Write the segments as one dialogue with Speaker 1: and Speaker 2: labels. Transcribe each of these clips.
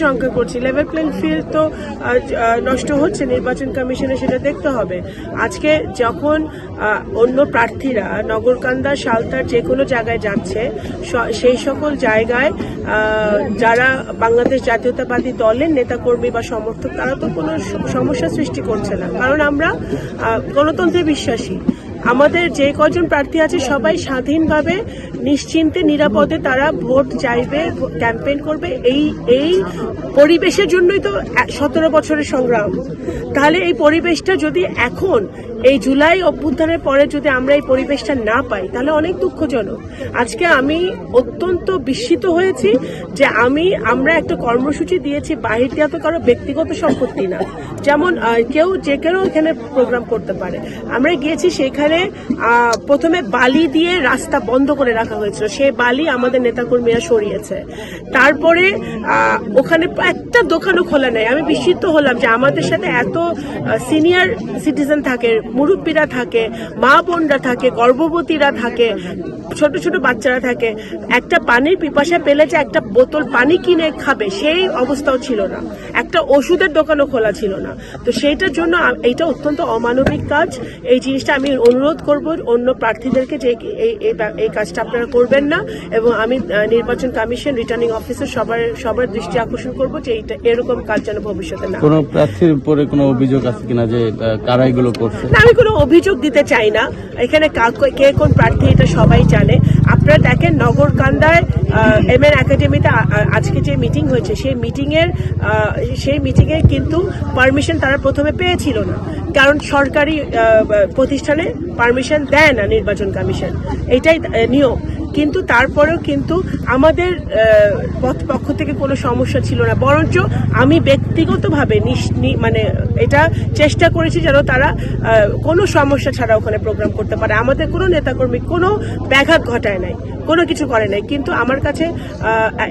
Speaker 1: শঙ্কা করছি, level playing field তো নষ্ট হচ্ছে, নির্বাচন কমিশনে সেটা দেখতে হবে। আজকে যখন অন্য প্রার্থীরা নগরকান্দা, সালতার যে কোনো জায়গায় যাচ্ছে, সেই সকল জায়গায় যারা বাংলাদেশ জাতীয়তাবাদী দলের নেতাকর্মী বা সমর্থক, তারা তো কোনো সমস্যা সৃষ্টি করছে না, কারণ আমরা গণতন্ত্রে বিশ্বাসী। আমাদের যে কজন প্রার্থী আছে সবাই স্বাধীনভাবে নিশ্চিন্তে নিরাপদে তারা ভোট চাইবে, ক্যাম্পেইন করবে। এই পরিবেশের জন্যই তো 17 বছরের সংগ্রাম। তাহলে এই পরিবেশটা যদি এখন এই জুলাই অভ্যুত্থানের পরে যদি আমরা এই পরিবেশটা না পাই, তাহলে অনেক দুঃখজনক। আজকে আমি অত্যন্ত বিস্মিত হয়েছি যে আমরা একটা কর্মসূচি দিয়েছি, বাহির দেওয়া তো কারো ব্যক্তিগত সম্পত্তি না, যেমন যে কেউ এখানে প্রোগ্রাম করতে পারে। আমরা গিয়েছি, সেখানে প্রথমে বালি দিয়ে রাস্তা বন্ধ করে রাখা হয়েছিল, সেই বালি আমাদের নেতাকর্মীরা সরিয়েছে। তারপরে ওখানে একটা দোকানও খোলা নেই। আমি বিস্মিত হলাম যে আমাদের সাথে এত সিনিয়র সিটিজেন থাকে, মুরব্বীরা থাকে, মা বোনরা থাকে, গর্ভবতীরা থাকে, ছোট ছোট বাচ্চারা থাকে, একটা পানির পিপাসা পেলে যে একটা বোতল পানি কিনে খাবে সেই অবস্থাও ছিল না, একটা ওষুধের দোকানও খোলা ছিল না। তো সেইটার জন্য এইটা অত্যন্ত অমানবিক কাজ। এই জিনিসটা আমি অনুরোধ করব অন্য প্রার্থীদেরকে যে এই কাজটা আপনারা করবেন না, এবং আমি নির্বাচন কমিশন, রিটার্নিং অফিসার সবার দৃষ্টি আকর্ষণ করব যে এরকম কাজ যেন ভবিষ্যতে না।
Speaker 2: কোনো প্রার্থীর উপরে কোনো অভিযোগ আছে কিনা যে কারা এগুলো করছে?
Speaker 1: না, আমি কোনো অভিযোগ দিতে চাই না। এখানে কে কোন প্রার্থী এটা সবাই জানে। আপনারা দেখেন নগরকান্দায় এমএন একাডেমিতে আজকে যে মিটিং হয়েছে, সেই মিটিংয়ে কিন্তু পারমিশন তারা প্রথমে পেয়েছিল না, কারণ সরকারি প্রতিষ্ঠানে পারমিশন দেয় না নির্বাচন কমিশন, এটাই নিয়ম। কিন্তু তারপরেও কিন্তু আমাদের পক্ষ থেকে কোনো সমস্যা ছিল না, বরঞ্চ আমি ব্যক্তিগতভাবে মানে এটা চেষ্টা করেছি যেন তারা কোনো সমস্যা ছাড়া ওখানে প্রোগ্রাম করতে পারে। আমাদের কোনো নেতাকর্মী কোনো ব্যাঘাত ঘটায় নাই, কোনো কিছু করে নাই। কিন্তু আমার কাছে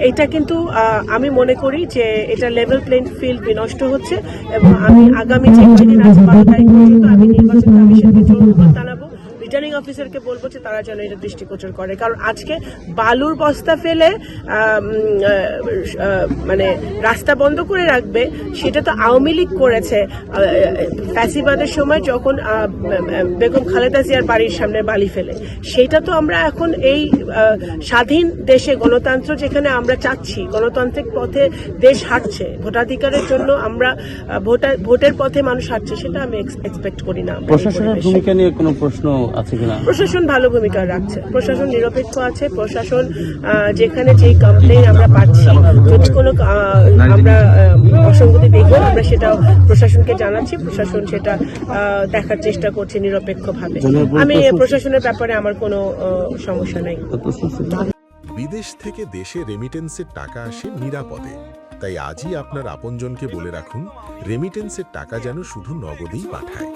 Speaker 1: এটা কিন্তু আমি মনে করি যে এটা লেভেল প্লেইং ফিল্ড বিনষ্ট হচ্ছে, এবং আমি আগামী যে কদিন আছে 12 তারিখ পর্যন্ত আমি নির্বাচন কমিশনকে জোর জানাবো, রিটার্নিং অফিসারকে বলবো যে তারা যেন এটা দৃষ্টিগোচর করে। কারণ আজকে বালুর বস্তা ফেলে মানে রাস্তা বন্ধ করে রাখবে, সেটা তো আওয়ামী লীগ করেছে ফ্যাসিবাদের সময়, যখন বেগম খালেদা জিয়ার বাড়ির সামনে বালি ফেলে। সেটা তো আমরা এখন এই স্বাধীন দেশে, গণতন্ত্র যেখানে আমরা চাচ্ছি, গণতান্ত্রিক পথে দেশ হাঁটছে, ভোটাধিকারের জন্য আমরা ভোটের পথে মানুষ হাঁটছে, সেটা আমি এক্সপেক্ট করি না।
Speaker 2: প্রশাসনের ভূমিকা নিয়ে কোনো প্রশ্ন আছে কিনা?
Speaker 1: প্রশাসন ভালো ভূমিকা রাখছে, প্রশাসন নিরপেক্ষ আছে। প্রশাসন যেখানে যে কমপ্লেইন আমরা পাচ্ছি, যদি কোনো আমরা অসঙ্গতি দেখব, আমরা সেটা প্রশাসনকে জানাচ্ছি, প্রশাসন সেটা দেখার চেষ্টা করছে নিরপেক্ষভাবে। আমি প্রশাসনের ব্যাপারে আমার কোনো সমস্যা নেই।
Speaker 3: বিদেশ থেকে দেশে রেমিটেন্সের টাকা আসে নিরাপদে, তাই আজই আপনার আপনজনকে বলে রাখুন রেমিটেন্সের টাকা যেন শুধু নগদেই পাঠায়।